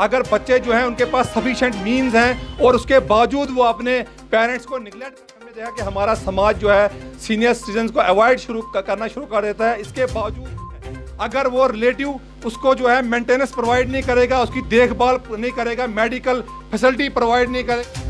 अगर बच्चे जो हैं उनके पास सफिशिएंट मीन्स हैं और उसके बावजूद वो अपने पेरेंट्स को निगलेक्ट करने देखा कि हमारा समाज जो है सीनियर सिटीजन को अवॉइड करना शुरू कर देता है। इसके बावजूद अगर वो रिलेटिव उसको जो है मेंटेनेंस प्रोवाइड नहीं करेगा, उसकी देखभाल नहीं करेगा, मेडिकल फैसिलिटी प्रोवाइड नहीं करेगा,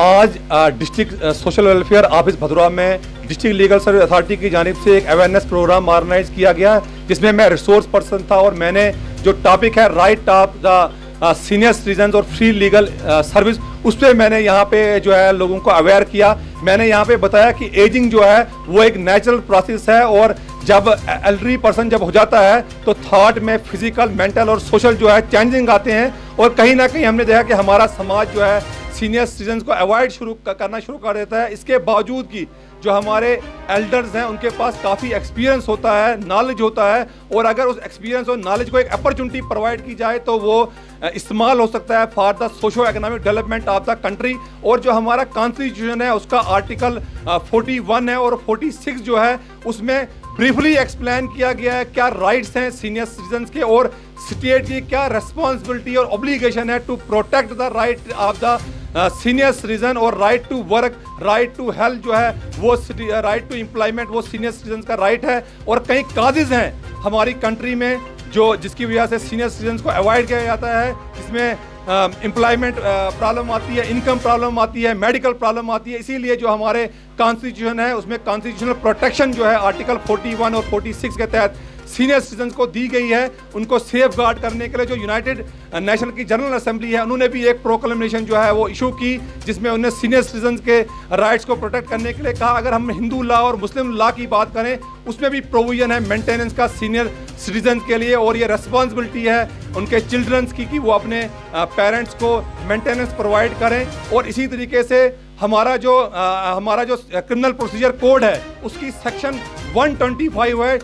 आज डिस्ट्रिक्ट सोशल वेलफेयर ऑफिस भदोरा में डिस्ट्रिक्ट लीगल सर्विस अथॉरिटी की जानिब से एक अवेयरनेस प्रोग्राम ऑर्गेनाइज किया गया, जिसमें मैं रिसोर्स पर्सन था और मैंने जो टॉपिक है right of the senior citizen और फ्री लीगल सर्विस, उस पर मैंने यहाँ पे जो है लोगों को अवेयर किया। मैंने यहाँ पे बताया कि एजिंग जो है वो एक नेचुरल प्रोसेस है और जब एल्डरी पर्सन जब हो जाता है तो थॉट में फिजिकल, मेंटल और सोशल जो है चेंजिंग आते हैं और कहीं ना कहीं हमने देखा कि हमारा समाज जो है सीनियर सिटीजन को अवॉइड करना शुरू कर देता है। इसके बावजूद कि जो हमारे एल्डर्स हैं उनके पास काफ़ी एक्सपीरियंस होता है, नॉलेज होता है और अगर उस एक्सपीरियंस और नॉलेज को एक अपॉर्चुनिटी प्रोवाइड की जाए तो वो इस्तेमाल हो सकता है for the socio economic development of the country. और जो हमारा कॉन्स्टिट्यूशन है उसका आर्टिकल 41 है और 46 जो है उसमें ब्रीफली एक्सप्लेन किया गया है क्या राइट्स हैं सीनियर सिटीजन के और स्टेट की क्या रेस्पॉन्सिबिलिटी और ऑब्लिगेशन है to protect the right of the senior citizen और right to work, right to health जो है वो राइट टू एम्प्लॉयमेंट वो सीनियर सिटीजन का राइट है। और कई काजेज हैं हमारी कंट्री में जो जिसकी वजह से सीनियर सिटीजन को अवॉइड किया जाता है, जिसमें एम्प्लॉयमेंट प्रॉब्लम आती है, इनकम प्रॉब्लम आती है, मेडिकल प्रॉब्लम आती है। इसीलिए जो हमारे कॉन्स्टिट्यूशन है उसमें कॉन्स्टिट्यूशनल प्रोटेक्शन जो है आर्टिकल 41 और 46 के तहत सीनियर सिटीजन को दी गई है। उनको सेफ गार्ड करने के लिए जो यूनाइटेड नेशन की जनरल असेंबली है उन्होंने भी एक प्रोक्लेमेशन जो है वो इशू की, जिसमें उन्होंने सीनियर सिटीजन के राइट्स को प्रोटेक्ट करने के लिए कहा। अगर हम हिंदू लॉ और मुस्लिम लॉ की बात करें उसमें भी प्रोविजन है मेंटेनेंस का सीनियर सिटीजन के लिए और ये रेस्पॉन्सिबिलिटी है उनके चिल्ड्रंस की कि वो अपने पेरेंट्स को मेंटेनेंस प्रोवाइड करें। और इसी तरीके से हमारा जो क्रिमिनल प्रोसीजर कोड है उसकी सेक्शन 125 है।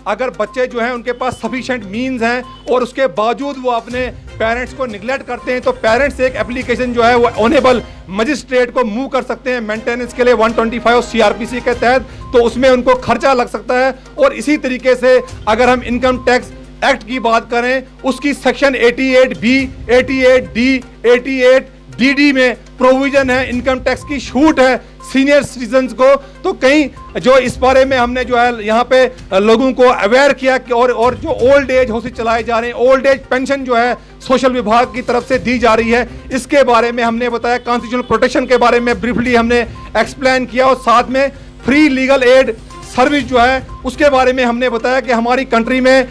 अगर बच्चे जो हैं उनके पास सफिशिएंट मीन्स हैं और उसके बावजूद वो अपने पेरेंट्स को निगलेक्ट करते हैं तो पेरेंट्स एक एप्लीकेशन जो है वो ऑनेबल मजिस्ट्रेट को मूव कर सकते हैं मेंटेनेंस के लिए 125 सीआरपीसी के तहत, तो उसमें उनको खर्चा लग सकता है। और इसी तरीके से अगर हम इनकम टैक्स एक्ट की बात करें उसकी सेक्शन 88B, 88D, 88DD में प्रोविजन है, इनकम टैक्स की छूट है सीनियर सिटीजन्स को। तो कहीं जो इस बारे में हमने जो है यहाँ पे लोगों को अवेयर किया कि और जो ओल्ड एज हाउस चलाए जा रहे हैं, ओल्ड एज पेंशन जो है सोशल विभाग की तरफ से दी जा रही है, इसके बारे में हमने बताया। कॉन्स्टिट्यूशनल प्रोटेक्शन के बारे में ब्रीफली हमने एक्सप्लेन किया और साथ में फ्री लीगल एड सर्विस जो है उसके बारे में हमने बताया कि हमारी कंट्री में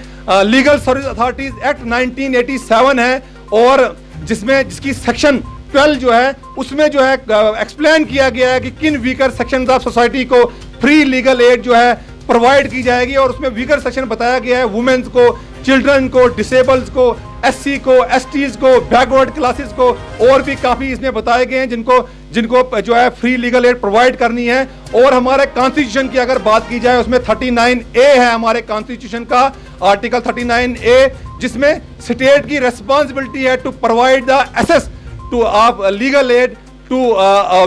लीगल सर्विस अथॉरिटीज एक्ट 1987 है और जिसकी सेक्शन 12 जो है उसमें जो है एक्सप्लेन किया गया है कि किन वीकर सेक्शंस ऑफ सोसाइटी को फ्री लीगल एड जो है प्रोवाइड की जाएगी। और उसमें वीकर सेक्शन बताया गया है वुमेन्स को, चिल्ड्रन को, डिसेबल्स को, एससी को, एसटीज को, बैकवर्ड क्लासेस को और भी काफ़ी इसमें बताए गए हैं जिनको जो है फ्री लीगल एड प्रोवाइड करनी है। और हमारे कॉन्स्टिट्यूशन की अगर बात की जाए उसमें 39A है हमारे कॉन्स्टिट्यूशन का आर्टिकल 39A, जिसमें स्टेट की रेस्पॉन्सिबिलिटी है to provide the access to of legal aid to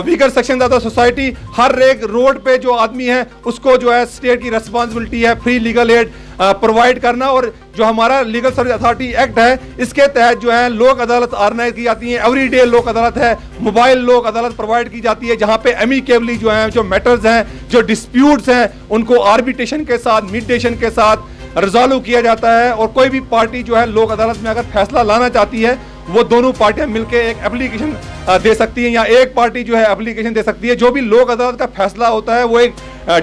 weaker section of the society. हर एक रोड पे जो आदमी है उसको जो है स्टेट की रेस्पॉन्सिबिलिटी है फ्री लीगल एड प्रोवाइड करना। और जो हमारा लीगल सर्विस अथॉरिटी एक्ट है इसके तहत जो है लोक अदालत ऑर्गेनाइज की जाती है, एवरीडे लोक अदालत है, मोबाइल लोक अदालत प्रोवाइड की जाती है, जहाँ पे एमिकेबली जो है जो मैटर्स हैं, जो डिस्प्यूट्स हैं उनको आर्बिट्रेशन के साथ, मीडिएशन के साथ रिजॉल्व किया जाता है। और कोई भी पार्टी जो है लोक अदालत में अगर फैसला लाना चाहती है वो दोनों पार्टियां मिलकर एक एप्लीकेशन दे सकती हैं या एक पार्टी जो है एप्लीकेशन दे सकती है। जो भी लोक अदालत का फैसला होता है वो एक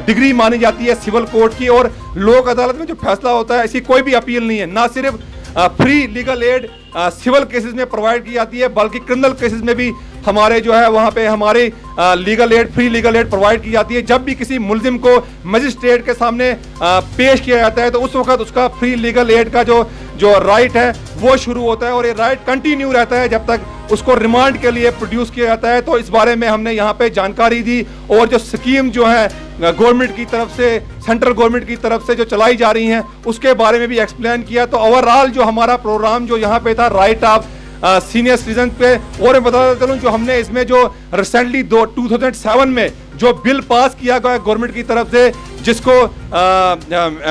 डिग्री मानी जाती है सिविल कोर्ट की, और लोक अदालत में जो फैसला होता है ऐसी कोई भी अपील नहीं है। ना सिर्फ free legal aid civil cases में प्रोवाइड की जाती है बल्कि क्रिमिनल केसेस में भी हमारे जो है वहाँ पे हमारे legal aid, free legal aid provide की जाती है। जब भी किसी मुलजिम को मजिस्ट्रेट के सामने पेश किया जाता है तो उस वक्त उसका फ्री लीगल एड का जो राइट है वो शुरू होता है और ये राइट कंटिन्यू रहता है जब तक उसको रिमांड के लिए प्रोड्यूस किया जाता है। तो इस बारे में हमने यहाँ पे जानकारी दी और जो स्कीम जो है गवर्नमेंट की तरफ से, सेंट्रल गवर्नमेंट की तरफ से जो चलाई जा रही हैं उसके बारे में भी एक्सप्लेन किया। तो ओवरऑल जो हमारा प्रोग्राम जो यहाँ पे था राइट ऑफ सीनियर सिटीजन पे। और मैं बताता चलूँ, जो हमने इसमें जो रिसेंटली 2007 में जो बिल पास किया गया गवर्नमेंट की तरफ से, जिसको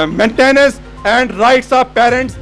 maintenance and rights of parents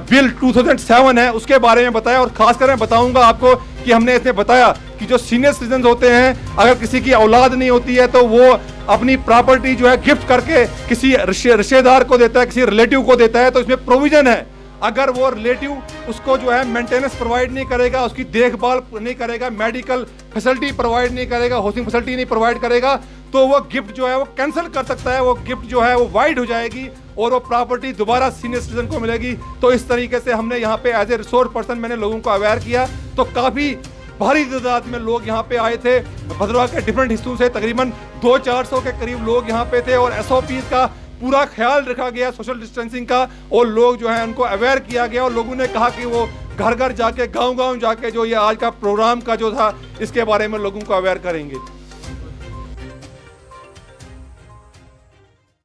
bill 2007 है, उसके बारे में बताया। और खासकर मैं बताऊंगा आपको कि हमने इसमें बताया कि जो सीनियर सिटीजन होते हैं, अगर किसी की औलाद नहीं होती है तो वो अपनी प्रॉपर्टी जो है गिफ्ट करके किसी रिश्तेदार को देता है, किसी रिलेटिव को देता है। तो इसमें प्रोविजन है, अगर वो रिलेटिव उसको जो है मेंटेनेंस प्रोवाइड नहीं करेगा, उसकी देखभाल नहीं करेगा, मेडिकल फैसिलिटी प्रोवाइड नहीं करेगा, हाउसिंग फैसिलिटी नहीं प्रोवाइड करेगा, तो वो गिफ्ट जो है वो कैंसिल कर सकता है, वो गिफ्ट जो है वो वाइड हो जाएगी और वो प्रॉपर्टी दोबारा सीनियर सिटीजन को मिलेगी। तो इस तरीके से हमने यहाँ पे एज ए रिसोर्स पर्सन मैंने लोगों को अवेयर किया। तो काफ़ी भारी तादाद में लोग यहाँ पे आए थे, भद्रवाह के डिफरेंट हिस्सों से तकरीबन 200-400 के करीब लोग यहाँ पे थे। और SOP का पूरा ख्याल रखा गया, सोशल डिस्टेंसिंग का, और लोग जो है उनको अवेयर किया गया। और लोगों ने कहा कि वो घर घर जाके, गांव-गांव जाके जो ये आज का प्रोग्राम का जो था, इसके बारे में लोगों को अवेयर करेंगे।